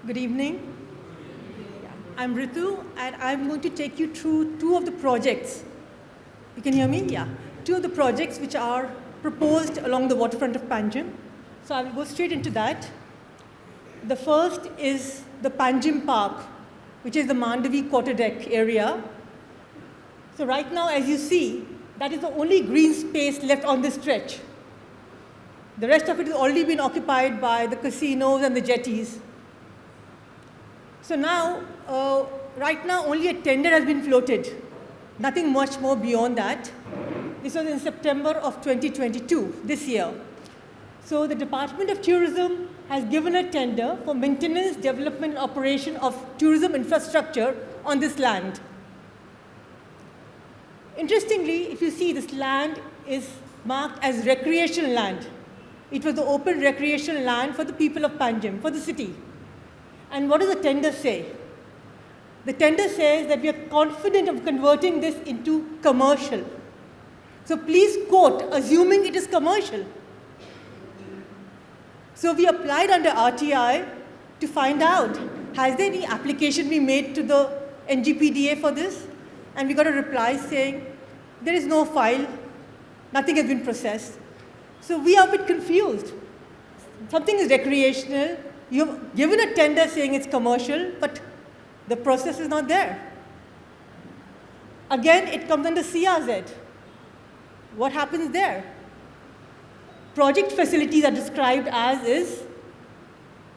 Good evening. I'm Ritu, and I'm going to take you through two of the projects. You can hear me? Yeah. Two of the projects which are proposed along the waterfront of Panjim. So I will go straight into that. The first is the Panjim Park, which is the Mandavi quarter deck area. So right now, as you see, that is the only green space left on this stretch. The rest of it has already been occupied by the casinos and the jetties. So now, right now, only a tender has been floated. Nothing much more beyond that. This was in September of 2022, this year. So the Department of Tourism has given a tender for maintenance, development, and operation of tourism infrastructure on this land. Interestingly, if you see, this land is marked as recreational land. It was the open recreational land for the people of Panjim, for the city. And what does the tender say? The tender says that we are confident of converting this into commercial. So please quote, assuming it is commercial. So we applied under RTI to find out, has there any application been made to the NGPDA for this? And we got a reply saying, there is no file, nothing has been processed. So we are a bit confused. Something is recreational, you've given a tender saying it's commercial, but the process is not there. Again, it comes under CRZ. What happens there? Project facilities are described as is,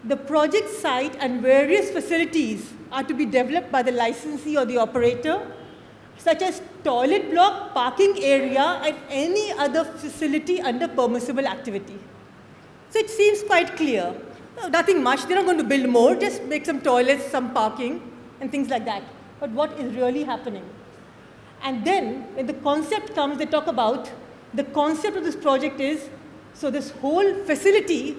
the project site and various facilities are to be developed by the licensee or the operator, such as toilet block, parking area, and any other facility under permissible activity. So it seems quite clear. Nothing much, they're not going to build more, just make some toilets, some parking, and things like that. But what is really happening? And then, when the concept comes, they talk about, the concept of this project is, so this whole facility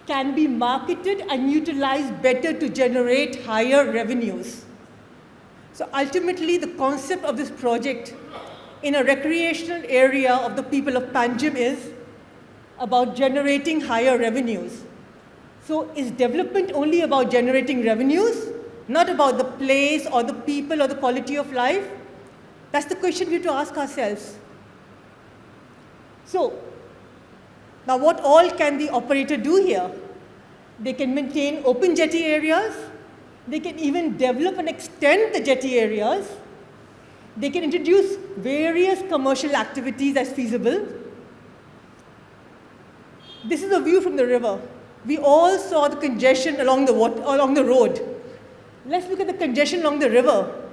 can be marketed and utilized better to generate higher revenues. So ultimately, the concept of this project in a recreational area of the people of Panjim is about generating higher revenues. So is development only about generating revenues, not about the place or the people or the quality of life? That's the question we have to ask ourselves. So, now what all can the operator do here? They can maintain open jetty areas. They can even develop and extend the jetty areas. They can introduce various commercial activities as feasible. This is a view from the river. We all saw the congestion along the road. Let's look at the congestion along the river.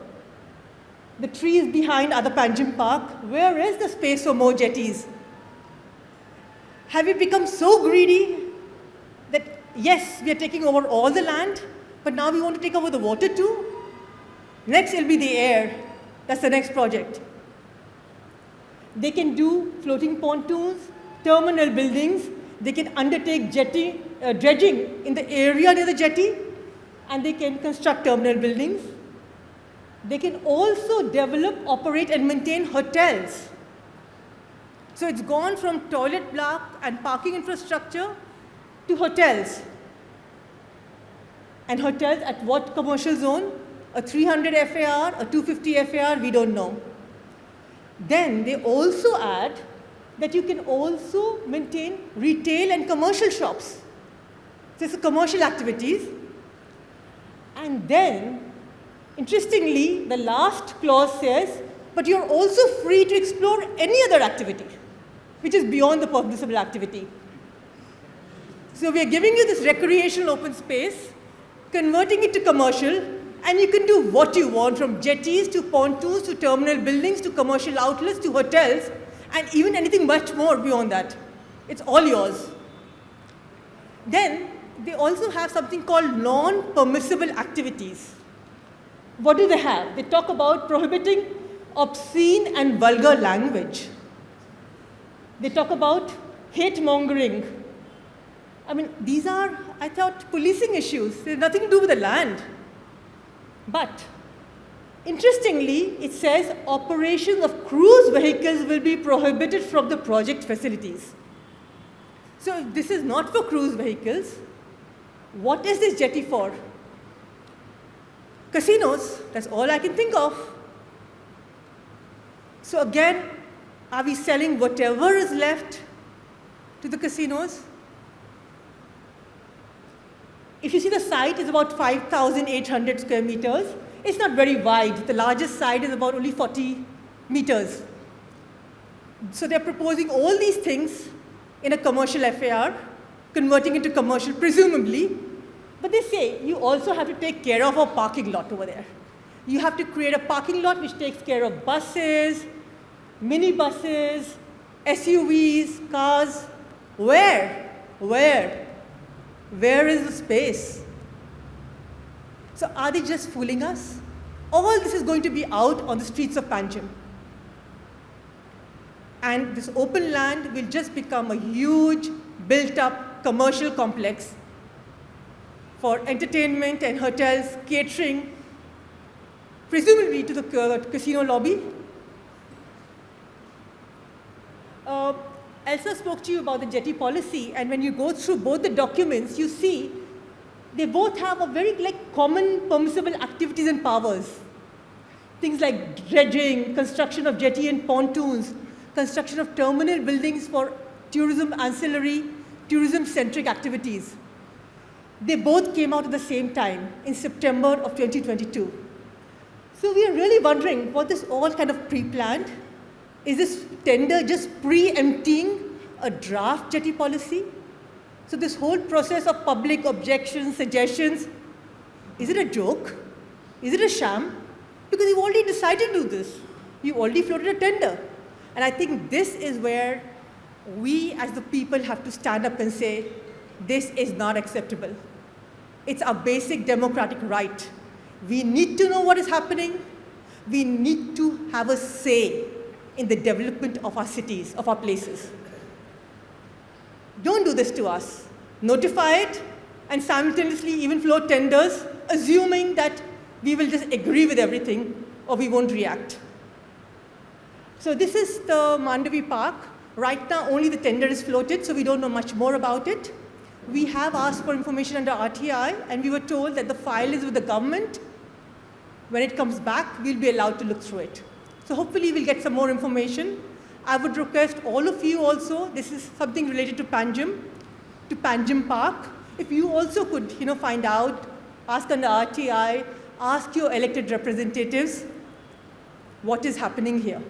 The trees behind are the Panjim Park. Where is the space for more jetties? Have we become so greedy that, yes, we are taking over all the land, but now we want to take over the water too? Next, it'll be the air. That's the next project. They can do floating pontoons, terminal buildings. They can undertake dredging in the area near the jetty, and they can construct terminal buildings. They can also develop, operate, and maintain hotels. So it's gone from toilet block and parking infrastructure to hotels. And hotels at what commercial zone? A 300 FAR, a 250 FAR, we don't know. Then they also add that you can also maintain retail and commercial shops. So it's commercial activities. And then, interestingly, the last clause says, but you're also free to explore any other activity, which is beyond the permissible activity. So we are giving you this recreational open space, converting it to commercial, and you can do what you want, from jetties to pontoons to terminal buildings to commercial outlets to hotels, and even anything much more beyond that. It's all yours. Then they also have something called non-permissible activities. What do they have? They talk about prohibiting obscene and vulgar language. They talk about hate mongering. I mean, these are, I thought, policing issues. They have nothing to do with the land. But interestingly, it says operations of cruise vehicles will be prohibited from the project facilities. So if this is not for cruise vehicles, what is this jetty for? Casinos, that's all I can think of. So again, are we selling whatever is left to the casinos? If you see, the site is about 5,800 square meters. It's not very wide. The largest site is about only 40 meters. So they're proposing all these things in a commercial FAR, converting into commercial, presumably. But they say you also have to take care of a parking lot over there. You have to create a parking lot which takes care of buses, minibuses, SUVs, cars. Where? Where is the space? So are they just fooling us? All this is going to be out on the streets of Panjim. And this open land will just become a huge, built-up commercial complex for entertainment and hotels, catering, presumably to the casino lobby. Elsa spoke to you about the jetty policy, and when you go through both the documents, you see they both have a very common permissible activities and powers. Things like dredging, construction of jetty and pontoons, construction of terminal buildings for tourism ancillary, tourism-centric activities. They both came out at the same time in September of 2022. So we are really wondering, was this all kind of pre-planned? Is this tender just preempting a draft jetty policy? So this whole process of public objections, suggestions, is it a joke? Is it a sham? Because you've already decided to do this. You've already floated a tender. And I think this is where we as the people have to stand up and say, this is not acceptable. It's our basic democratic right. We need to know what is happening. We need to have a say in the development of our cities, of our places. Don't do this to us. Notify it and simultaneously even float tenders, assuming that we will just agree with everything or we won't react. So this is the Mandavi Park. Right now, only the tender is floated, so we don't know much more about it. We have asked for information under RTI, and we were told that the file is with the government. When it comes back, we'll be allowed to look through it. So hopefully we'll get some more information. I would request all of you also, this is something related to Panjim Park. If you also could find out, ask under RTI, ask your elected representatives what is happening here.